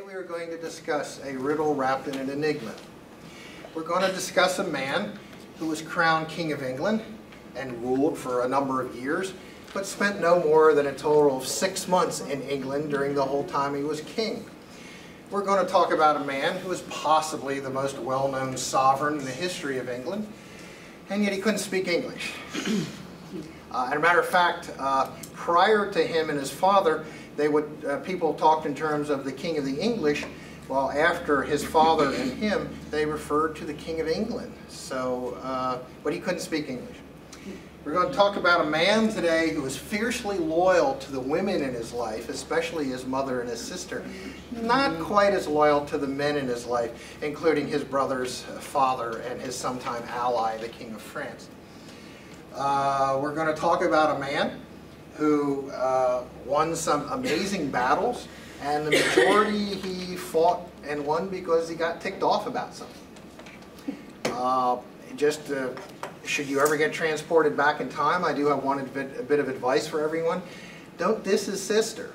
we are going to discuss a riddle wrapped in an enigma. We're going to discuss a man who was crowned King of England and ruled for a number of years, but spent no more than a total of 6 months in England during the whole time he was king. We're going to talk about a man who was possibly the most well-known sovereign in the history of England, and yet he couldn't speak English. As a matter of fact, prior to him and his father, people talked in terms of the King of the English, while after his father and him, they referred to the King of England. So, but he couldn't speak English. We're going to talk about a man today who was fiercely loyal to the women in his life, especially his mother and his sister. Not quite as loyal to the men in his life, including his brother's father and his sometime ally, the King of France. We're going to talk about a man who won some amazing battles, and the majority he fought and won because he got ticked off about something. Should you ever get transported back in time, I do have a bit of advice for everyone. Don't diss his sister.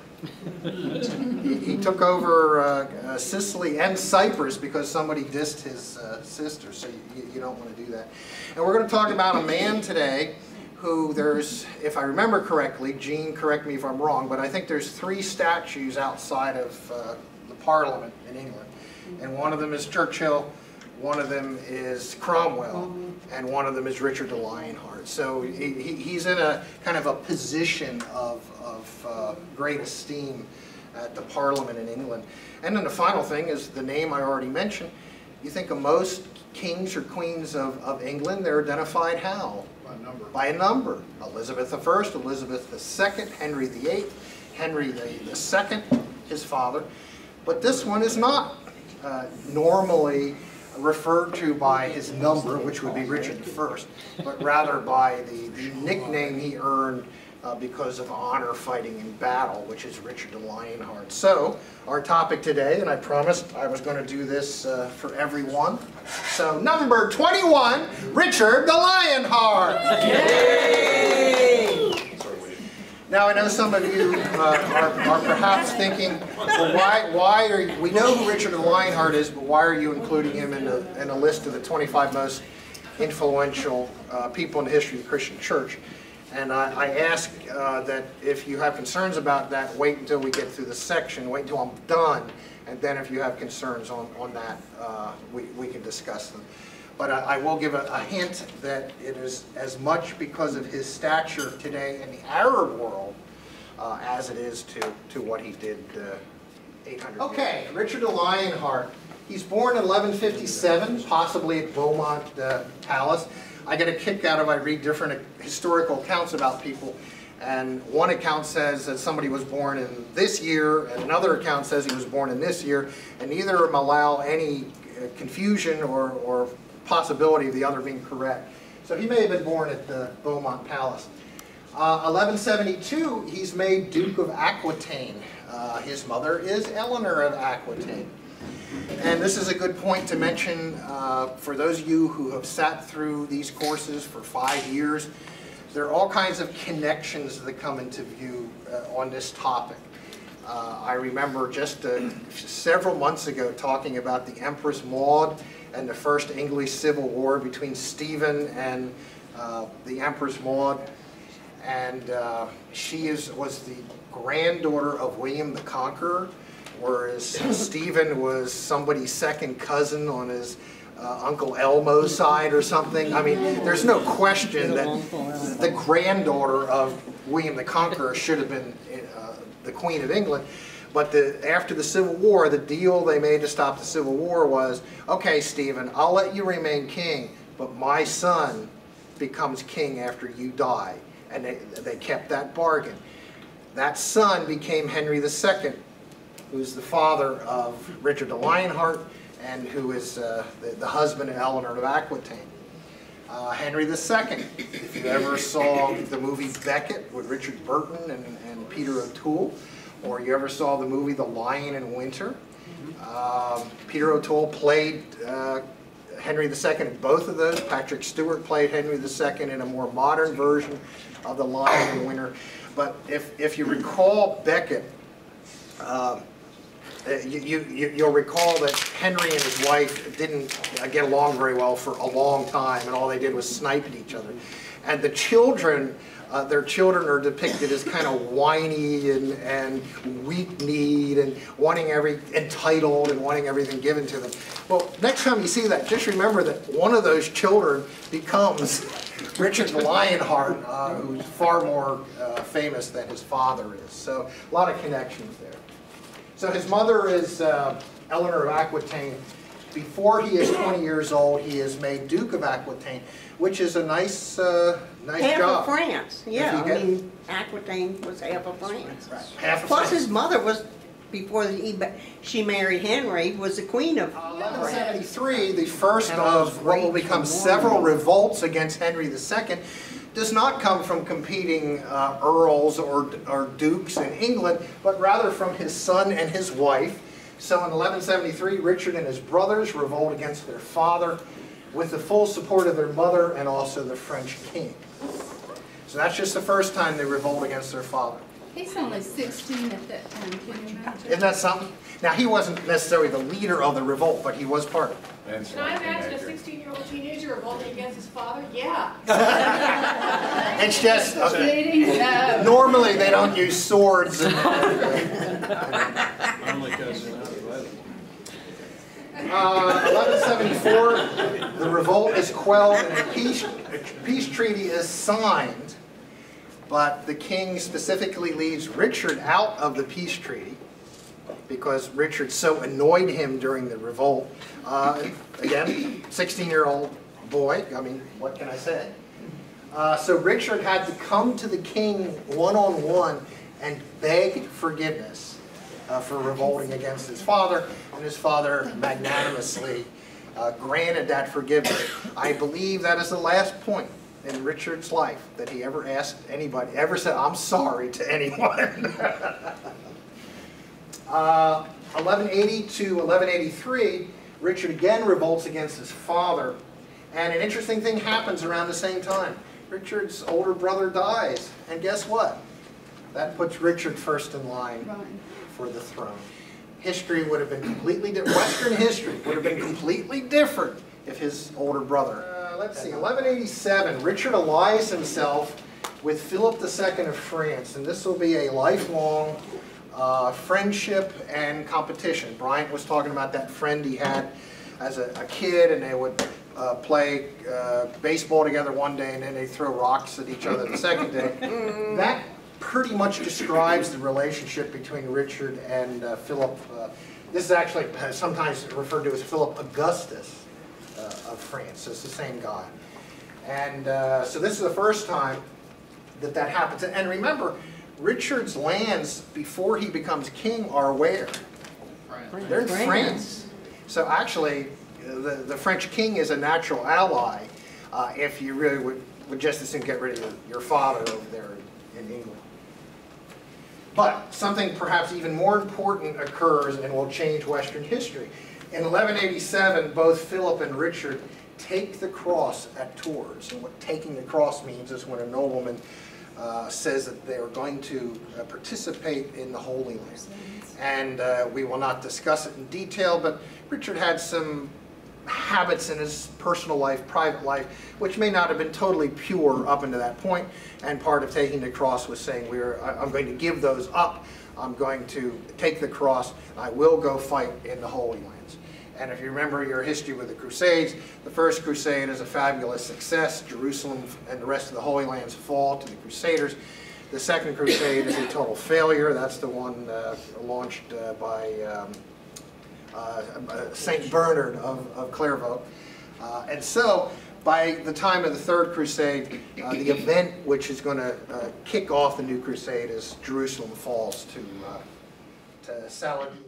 He took over Sicily and Cyprus because somebody dissed his sister, so you don't want to do that. And we're going to talk about a man today who there's, if I remember correctly, Gene, correct me if I'm wrong, but I think there's 3 statues outside of the Parliament in England. And one of them is Churchill, one of them is Cromwell, and one of them is Richard the Lionheart. So he's in a kind of a position of great esteem at the Parliament in England. And then the final thing is the name I already mentioned. You think of most kings or queens of England, they're identified how? By a number. By a number. Elizabeth I, Elizabeth II, Henry VIII, Henry II, his father. But this one is not normally referred to by his number, which would be Richard I, but rather by the nickname he earned because of honor fighting in battle, which is Richard the Lionheart. So, our topic today, and I promised I was going to do this for everyone. So, number 21, Richard the Lionheart! Yay! Now, I know some of you are perhaps thinking, well, why are you, we know who Richard the Lionheart is, but why are you including him in a list of the 25 most influential people in the history of the Christian Church? And I ask that if you have concerns about that, wait until we get through the section, wait until I'm done, and then if you have concerns on that, we can discuss them. But I will give a hint that it is as much because of his stature today in the Arab world as it is to what he did 800 years ago. Okay, Richard the Lionheart. He's born in 1157, possibly at Beaumont Palace. I get a kick out of, I read different historical accounts about people, and one account says that somebody was born in this year, and another account says he was born in this year, and neither of them allow any confusion or possibility of the other being correct. So he may have been born at the Beaumont Palace. 1172, he's made Duke of Aquitaine. His mother is Eleanor of Aquitaine. And this is a good point to mention for those of you who have sat through these courses for 5 years. There are all kinds of connections that come into view on this topic. I remember just several months ago talking about the Empress Maud and the First English Civil War between Stephen and the Empress Maud. And she was the granddaughter of William the Conqueror, whereas Stephen was somebody's second cousin on his Uncle Elmo's side or something. I mean, there's no question that the granddaughter of William the Conqueror should have been the Queen of England. But after the Civil War, the deal they made to stop the Civil War was, okay, Stephen, I'll let you remain king, but my son becomes king after you die. And they kept that bargain. That son became Henry II, who's the father of Richard the Lionheart, and who is the husband of Eleanor of Aquitaine. Henry II, if you ever saw the movie Becket with Richard Burton and Peter O'Toole, or you ever saw the movie The Lion in Winter, Peter O'Toole played Henry II in both of those. Patrick Stewart played Henry II in a more modern version of The Lion in Winter. But if you recall Becket, You'll recall that Henry and his wife didn't get along very well for a long time, and all they did was snipe at each other. And the children, their children are depicted as kind of whiny and weak-kneed and entitled and wanting everything given to them. Well, next time you see that, just remember that one of those children becomes Richard the Lionheart, who's far more famous than his father is. So a lot of connections there. So his mother is Eleanor of Aquitaine. Before he is 20 years old, he is made Duke of Aquitaine, which is a nice job. Half of France, yeah. I mean, Aquitaine was half of France. Right. Half of Plus France. his mother was, before she married Henry, was the queen of 1173, the first of what will become several revolts against Henry II, does not come from competing earls or dukes in England, but rather from his son and his wife. So in 1173, Richard and his brothers revolt against their father with the full support of their mother and also the French king. So that's just the first time they revolt against their father. He's only 16 at that time, can you imagine? Isn't that something? Now, he wasn't necessarily the leader of the revolt, but he was part of it. Can I imagine a 16-year-old teenager revolting against his father? Yeah. It's just, No. normally they don't use swords. And, Only because they're not related. 1174, the revolt is quelled and a peace treaty is signed, but the king specifically leaves Richard out of the peace treaty because Richard so annoyed him during the revolt. Again, 16-year-old boy, I mean, what can I say? So Richard had to come to the king one-on-one and beg forgiveness for revolting against his father, and his father magnanimously granted that forgiveness. I believe that is the last point in Richard's life that he ever asked anybody, ever said, "I'm sorry" to anyone. 1180 to 1183, Richard again revolts against his father, and an interesting thing happens around the same time. Richard's older brother dies, and guess what? That puts Richard first in line for the throne. History would have been completely different. Western history would have been completely different if his older brother. Let's see, 1187, Richard allies himself with Philip II of France, and this will be a lifelong friendship and competition. Bryant was talking about that friend he had as a kid, and they would play baseball together one day, and then they throw rocks at each other the second day. That pretty much describes the relationship between Richard and Philip. This is actually sometimes referred to as Philip Augustus of France, so it's the same guy. And so this is the first time that that happens. And remember, Richard's lands before he becomes king are where? They're in France. So actually, the French king is a natural ally if you really would just as soon get rid of your father over there in England. But something perhaps even more important occurs and will change Western history. In 1187, both Philip and Richard take the cross at Tours. And what taking the cross means is when a nobleman says that they are going to participate in the Holy Land. And we will not discuss it in detail, but Richard had some habits in his personal life, private life, which may not have been totally pure up until that point. And part of taking the cross was saying, I'm going to give those up. I'm going to take the cross. I will go fight in the Holy Lands. And if you remember your history with the Crusades, the first Crusade is a fabulous success. Jerusalem and the rest of the Holy Lands fall to the Crusaders. The second Crusade is a total failure. That's the one launched by St. Bernard of Clairvaux. And so, by the time of the Third Crusade, the event which is going to kick off the new crusade is Jerusalem falls to Saladin.